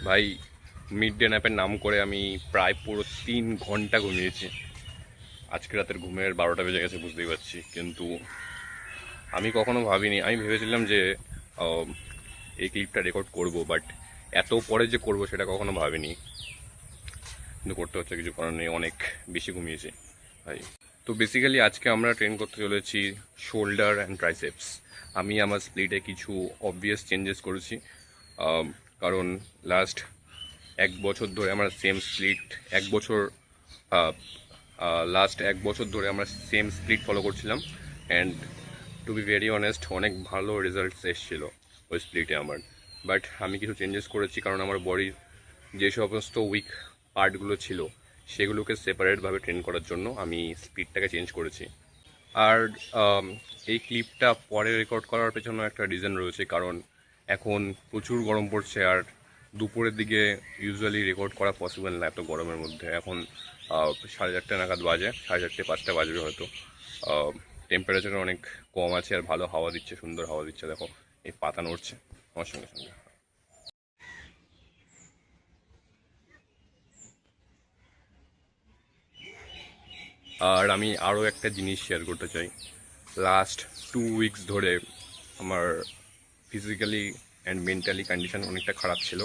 ভাই mid day ন্যাপের নাম করে আমি প্রায় পুরো 3 ঘন্টা ঘুমিয়েছি। আজকে রাতের ঘুমের 12টা বেজে গেছে, বুঝতেই পারছি। কিন্তু আমি কখনো ভাবিনি, আমি ভেবেছিলাম যে এই ক্লিপটা রেকর্ড করব, বাট এত পরে যে করব সেটা কখনো ভাবিনি। কিন্তু করতে হচ্ছে, কিছু করার নেই, অনেক বেশি ঘুমিয়েছি ভাই। তো বেসিক্যালি আজকে আমরা ট্রেন করতে চলেছি শোল্ডার অ্যান্ড ট্রাইসেপস। আমি আমার স্প্লিটে কিছু অবভিয়াস চেঞ্জেস করেছি, কারণ লাস্ট 1 বছর ধরে আমরা সেম স্প্লিট লাস্ট 1 বছর ধরে আমরা সেম স্প্লিট ফলো করছিলাম। And to be very honest, অনেক ভালো রেজাল্টস এসেছিলো ওই স্প্লিটে আমার। বাট আমি কিছু চেঞ্জেস করেছি, কারণ আমার বডির যে সমস্ত উইক পার্টগুলো ছিল সেগুলোকে সেপারেটভাবে ট্রেন করার জন্য আমি স্পিডটাকে চেঞ্জ করেছি। আর এই ক্লিপটা পরে রেকর্ড করার পেছনে একটা রিজন রয়েছে, কারণ এখন প্রচুর গরম পড়ছে, আর দুপুরের দিকে ইউজুয়ালি রেকর্ড করা পসিবল না এত গরমের মধ্যে। এখন 4:30 নাগাদ বাজে, 4:30-5টা বাজবে হয়তো। টেম্পারেচার অনেক কম আছে, আর ভালো হাওয়া দিচ্ছে, সুন্দর হাওয়া দিচ্ছে। দেখো এই পাতা নড়ছে আমার সঙ্গে সঙ্গে। আর আমি আরও একটা জিনিস শেয়ার করতে চাই। লাস্ট 2 উইকস ধরে আমার ফিজিক্যালি অ্যান্ড মেন্টালি কন্ডিশন অনেকটা খারাপ ছিল,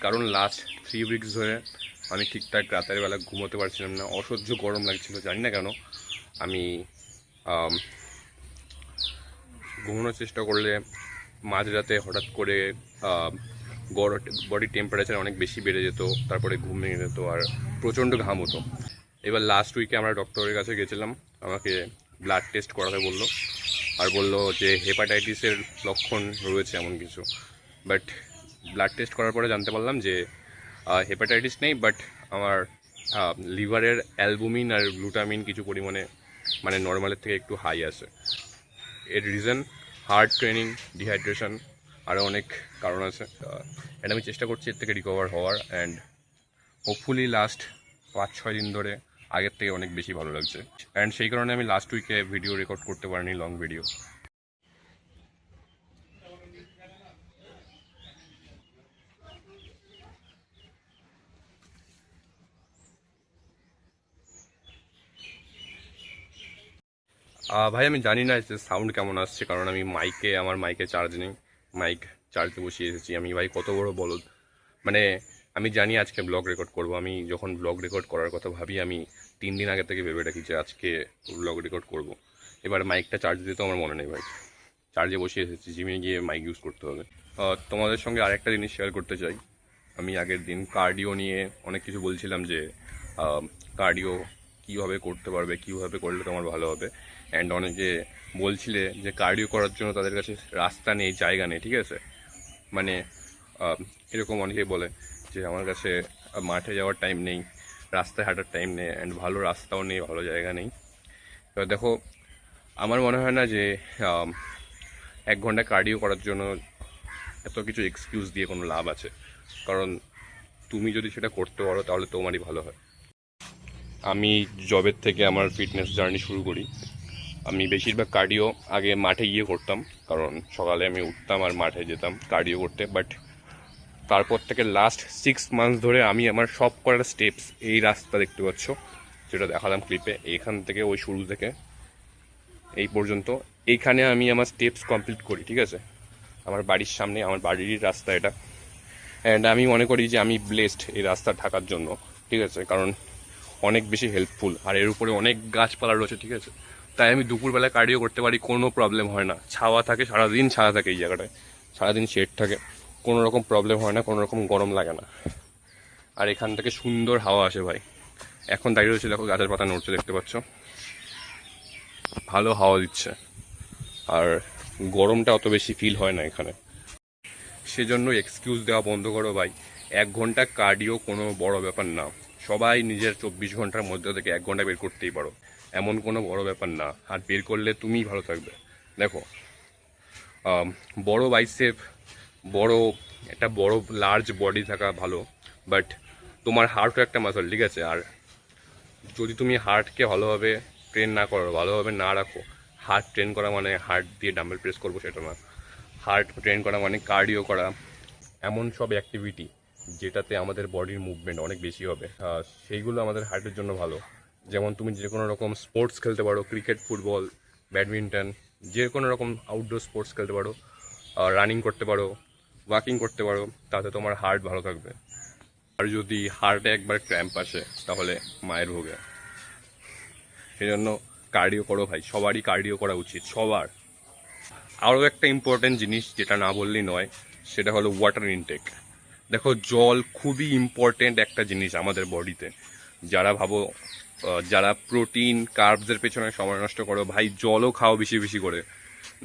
কারণ লাস্ট 3 উইকস ধরে আমি ঠিকঠাক রাতের বেলা ঘুমোতে পারছিলাম না, অসহ্য গরম লাগছিল, জানি না কেন। আমি ঘুমানোর চেষ্টা করলে মাঝরাতে হঠাৎ করে বডি টেম্পারেচার অনেক বেশি বেড়ে যেত, তারপরে ঘুম ভেঙে যেত, আর প্রচণ্ড ঘাম হতো। এবার লাস্ট উইকে আমরা ডক্টরের কাছে গেছিলাম, আমাকে ব্লাড টেস্ট করাতে বললো, আর বললো যে হেপাটাইটিসের লক্ষণ রয়েছে এমন কিছু। বাট ব্লাড টেস্ট করার পরে জানতে পারলাম যে হেপাটাইটিস নেই, বাট আমার লিভারের অ্যালবুমিন আর গ্লুটামিন কিছু পরিমাণে মানে নর্মালের থেকে একটু হাই আছে। এর রিজন হার্ড ট্রেনিং, ডিহাইড্রেশন, আরও অনেক কারণ আছে। অ্যান্ড আমি চেষ্টা করছি এর থেকে রিকভার হওয়ার, অ্যান্ড হোপফুলি লাস্ট 5-6 দিন ধরে আগের থেকে অনেক বেশি ভালো লাগছে। অ্যান্ড সেই কারণে আমি লাস্ট উইকে ভিডিও রেকর্ড করতে পারিনি, লং ভিডিও। ভাই আমি জানি না যে সাউন্ড কেমন আসছে, কারণ আমি আমার মাইকে চার্জ নেই, মাইক চার্জে বসিয়ে এসেছি। আমি ভাই কত বড় বলদ, মানে আমি জানি আজকে ব্লগ রেকর্ড করব। আমি যখন ব্লগ রেকর্ড করার কথা ভাবি, আমি 3 দিন আগে থেকে ভেবে রাখি যে আজকে ব্লগ রেকর্ড করব। এবার মাইকটা চার্জ দিতে আমার মনে নেই ভাই, চার্জে বসিয়ে এসেছি, জিমে গিয়ে মাইক ইউজ করতে হবে। তোমাদের সঙ্গে আরেকটা জিনিস শেয়ার করতে চাই। আমি আগের দিন কার্ডিও নিয়ে অনেক কিছু বলছিলাম, যে কার্ডিও কীভাবে করতে পারবে, কীভাবে করলে তোমার ভালো হবে। অ্যান্ড অনেকে বলছিলে যে কার্ডিও করার জন্য তাদের কাছে রাস্তা নেই, জায়গা নেই, ঠিক আছে। মানে এরকম অনেকেই বলে যে আমার কাছে মাঠে যাওয়ার টাইম নেই, রাস্তায় হাঁটার টাইম নেই, অ্যান্ড ভালো রাস্তাও নেই, ভালো জায়গা নেই। এবার দেখো, আমার মনে হয় না যে 1 ঘন্টা কার্ডিও করার জন্য এত কিছু এক্সকিউজ দিয়ে কোনো লাভ আছে, কারণ তুমি যদি সেটা করতে পারো তাহলে তোমারই ভালো হয়। আমি জবের থেকে আমার ফিটনেস জার্নি শুরু করি। আমি বেশিরভাগ কার্ডিও আগে মাঠে গিয়ে করতাম, কারণ সকালে আমি উঠতাম আর মাঠে যেতাম কার্ডিও করতে। বাট তারপর থেকে লাস্ট 6 মান্থস ধরে আমি আমার সব করার স্টেপস এই রাস্তা দেখতে পাচ্ছ, যেটা দেখালাম ক্লিপে, এইখান থেকে ওই শুরু থেকে এই পর্যন্ত এইখানে আমি আমার স্টেপস কমপ্লিট করি, ঠিক আছে। আমার বাড়ির সামনে, আমার বাড়িরই রাস্তা এটা। অ্যান্ড আমি মনে করি যে আমি ব্লেসড এই রাস্তা থাকার জন্য, ঠিক আছে, কারণ অনেক বেশি হেল্পফুল, আর এর উপরে অনেক গাছপালা রয়েছে, ঠিক আছে। তাই আমি দুপুরবেলায় কার্ডিও করতে পারি, কোনো প্রবলেম হয় না। ছাওয়া থাকে, সারাদিন ছায়া থাকে এই জায়গাটায়, সারাদিন শেড থাকে, কোনো রকম প্রবলেম হয় না, কোনো রকম গরম লাগে না। আর এখান থেকে সুন্দর হাওয়া আসে ভাই। এখন দাঁড়িয়ে রয়েছে, দেখো গাছের পাতা নড়ছে, দেখতে পাচ্ছ, ভালো হাওয়া দিচ্ছে। আর গরমটা অত বেশি ফিল হয় না এখানে, সেজন্য এক্সকিউজ দেওয়া বন্ধ করো ভাই। 1 ঘন্টা কার্ডিও কোনো বড় ব্যাপার না। সবাই নিজের 24 ঘন্টার মধ্যে থেকে 1 ঘন্টা বের করতেই পারো, এমন কোনো বড় ব্যাপার না। আর বের করলে তুমিই ভালো থাকবে। দেখো, বড় বাইসেপ, বড় একটা বড় লার্জ বডি থাকা ভালো, বাট তোমার হার্টও একটা মাসল, ঠিক আছে? আর যদি তুমি হার্টকে ভালোভাবে ট্রেন না করো, ভালোভাবে না রাখো, হার্ট ট্রেন করা মানে হার্ট দিয়ে ডাম্বেল প্রেস করবো সেটা না। হার্ট ট্রেন করা মানে কার্ডিও করা, এমন সব অ্যাক্টিভিটি যেটাতে আমাদের বডির মুভমেন্ট অনেক বেশি হবে, সেইগুলো আমাদের হার্টের জন্য ভালো। যেমন তুমি যে কোনো রকম স্পোর্টস খেলতে পারো, ক্রিকেট, ফুটবল, ব্যাডমিন্টন, যে কোনো রকম আউটডোর স্পোর্টস খেলতে পারো, রানিং করতে পারো, ওয়াকিং করতে পারো, তাতে তোমার হার্ট ভালো থাকবে। আর যদি হার্টে একবার ক্র্যাম্প আসে তাহলে মায়ের ভোগে। সেই জন্য কার্ডিও করো ভাই, সবারই কার্ডিও করা উচিত, সবার। আরও একটা ইম্পর্টেন্ট জিনিস যেটা না বললেই নয়, সেটা হলো ওয়াটার ইনটেক। দেখো, জল খুবই ইম্পর্টেন্ট একটা জিনিস আমাদের বডিতে। যারা ভাবো, যারা প্রোটিন কার্বসের পেছনে সময় নষ্ট করো, ভাই জলও খাও বেশি বেশি করে,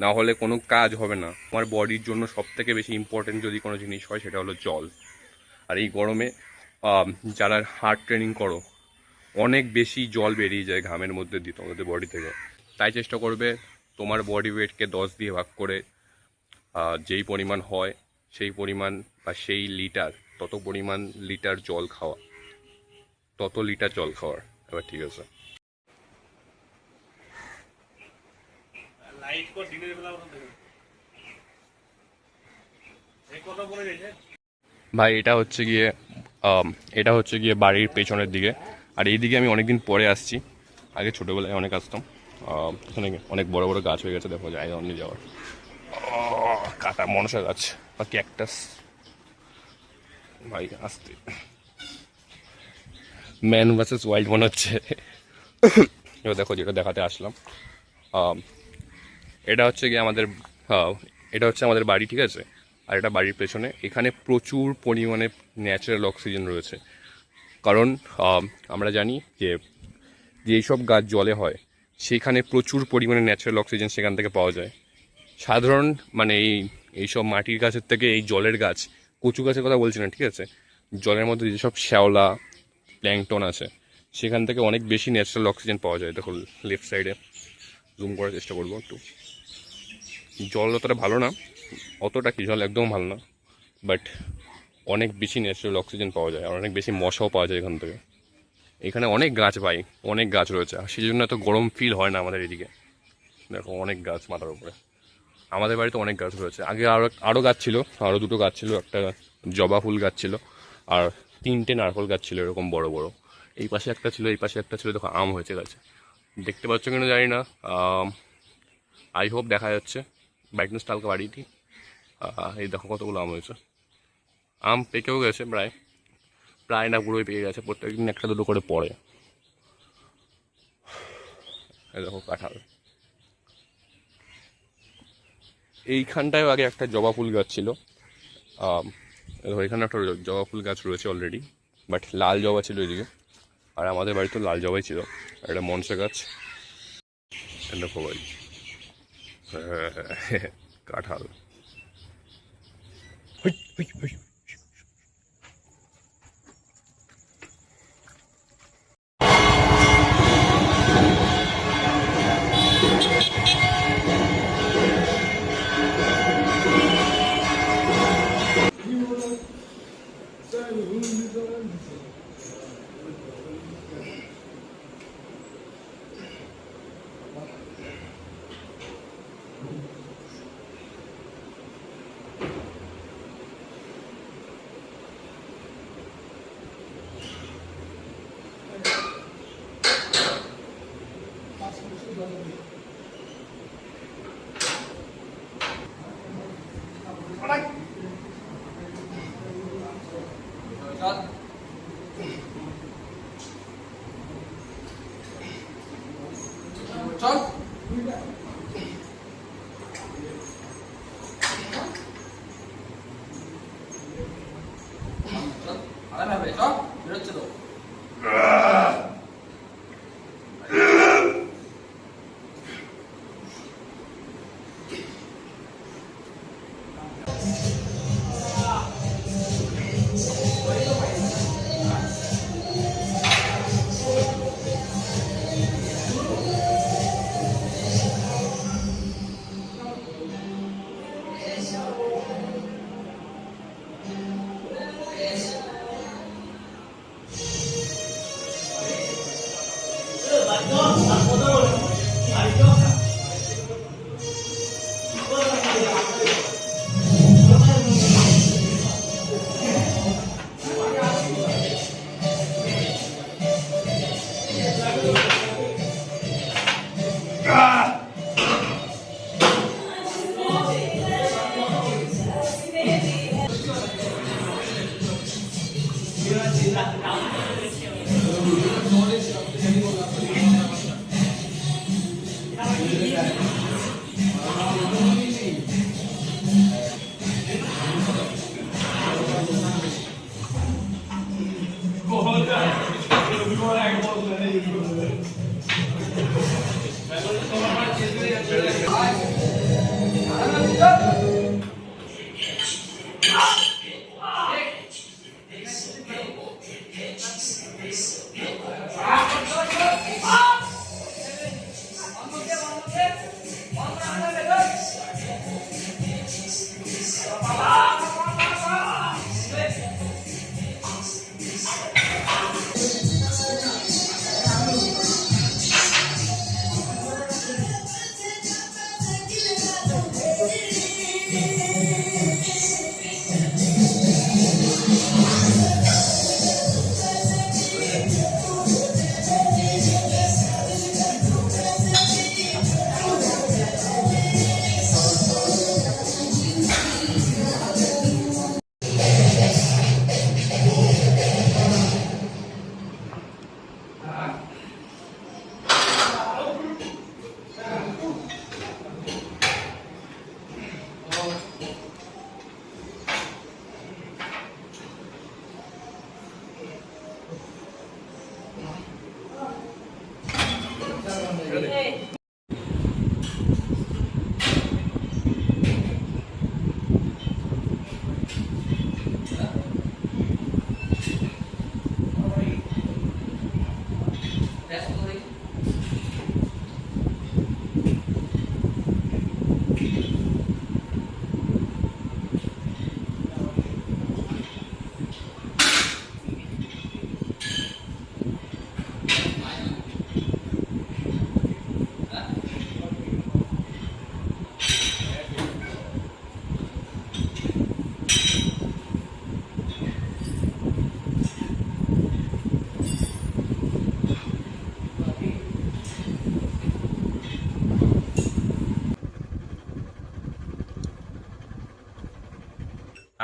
না হলে কোনো কাজ হবে না। আমার বডির জন্য সবথেকে বেশি ইম্পর্টেন্ট যদি কোনো জিনিস হয় সেটা হলো জল। আর এই গরমে যারা হার্ট ট্রেনিং করো, অনেক বেশি জল বেরিয়ে যায় ঘামের মধ্যে দিয়ে তোমাদের বডি থেকে। তাই চেষ্টা করবে তোমার বডি ওয়েটকে 10 দিয়ে ভাগ করে যেই পরিমাণ হয় সেই পরিমাণ বা সেই লিটার, তত পরিমাণ লিটার জল খাওয়া, তত লিটার জল খাওয়ার। এবার ঠিক আছে। ভাই এটা হচ্ছে গিয়ে বাড়ির পেছনের দিকে। আর এই দিকে আমি অনেকদিন পরে আসছি, আগে ছোটোবেলায় অনেক আসতাম। এখানে অনেক বড় বড় গাছ হয়ে গেছে, দেখো জায়গা অন্য যাওয়ার। কাটা মনসা গাছ বা ক্যাকটাস, ভাই আসতে ম্যান ভার্সেস ওয়াইল্ড মনে হচ্ছে। এবার দেখো যেটা দেখাতে আসলাম, এটা হচ্ছে গিয়ে এটা হচ্ছে আমাদের বাড়ি, ঠিক আছে? আর এটা বাড়ির পেছনে। এখানে প্রচুর পরিমাণে ন্যাচারাল অক্সিজেন রয়েছে, কারণ আমরা জানি যে যেসব গাছ জলে হয় সেখানে প্রচুর পরিমাণে ন্যাচারাল অক্সিজেন সেখান থেকে পাওয়া যায়। সাধারণ মানে এইসব মাটির গাছের থেকে এই জলের গাছ, কচু গাছের কথা বলছি না, ঠিক আছে, জলের মধ্যে যেসব শ্যাওলা প্ল্যাঙ্কটন আছে সেখান থেকে অনেক বেশি ন্যাচারাল অক্সিজেন পাওয়া যায়। দেখো লেফট সাইডে জুম করার চেষ্টা করবো একটু। জল অতটা ভালো না, অতটা কি জল একদম ভালো না, বাট অনেক বেশি ন্যাচারাল অক্সিজেন পাওয়া যায়। আর অনেক বেশি মশাও পাওয়া যায় এখান থেকে। এখানে অনেক গাছ ভাই, অনেক গাছ রয়েছে, আর সেই জন্য এত গরম ফিল হয় না আমাদের এদিকে। দেখো অনেক গাছ মাথার উপরে, আমাদের বাড়িতে অনেক গাছ রয়েছে। আগে আরও গাছ ছিল, আরও 2টো গাছ ছিল, একটা জবা ফুল গাছ ছিল আর 3টে নারকেল গাছ ছিল এরকম বড় বড়। এই পাশে একটা ছিল, এই পাশে একটা ছিল, দেখো আম হয়েছে গাছে, দেখতে পাচ্ছ কিনা জানি না, আই হোপ দেখা যাচ্ছে। ব্রাইটনেসটা হালকা বাড়িয়ে দিই। এই দেখো কতগুলো আম হয়েছে। আম পেকেও গেছে প্রায়, প্রায় না পুরোই পেকে গেছে, প্রত্যেকদিন 1-2 করে পড়ে। এই দেখো কাঁঠাল। এইখানটায় আগে একটা জবা ফুল গাছ ছিল, এখানে একটা জবা ফুল গাছ রয়েছে অলরেডি, বাট লাল জবা ছিল এদিকে। আর আমাদের বাড়িতে লাল জবাই ছিল। একটা মনসা গাছ, দেখো ভাই কাঁঠাল। চল আরে না ভাই চল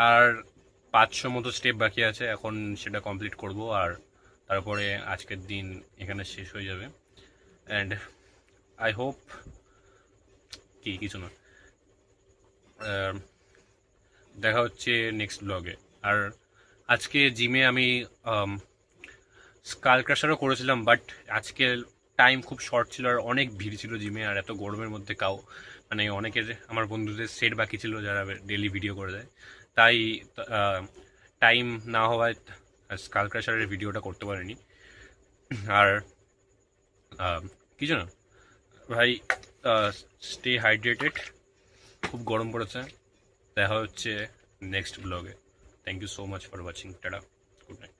আর 500 মতো স্টেপ বাকি আছে, এখন সেটা কমপ্লিট করব আর তারপরে আজকের দিন এখানে শেষ হয়ে যাবে। অ্যান্ড আই হোপ কিছু না, দেখা হচ্ছে নেক্সট ব্লগে। আর আজকে জিমে আমি স্কাল ক্রাশারও করেছিলাম, বাট আজকে টাইম খুব শর্ট ছিল আর অনেক ভিড় ছিল জিমে, আর এত গরমের মধ্যে মানে অনেকের আমার বন্ধুদের সেট বাকি ছিল যারা ডেলি ভিডিও করে দেয়, তাই টাইম না হওয়ায় স্কাল ক্রাশারের ভিডিওটা করতে পারিনি। আর কিছু না ভাই, স্টে হাইড্রেটেড, খুব গরম পড়েছে। দেখা হচ্ছে নেক্সট ব্লগে। Thank you so much for watching. Tata, good night.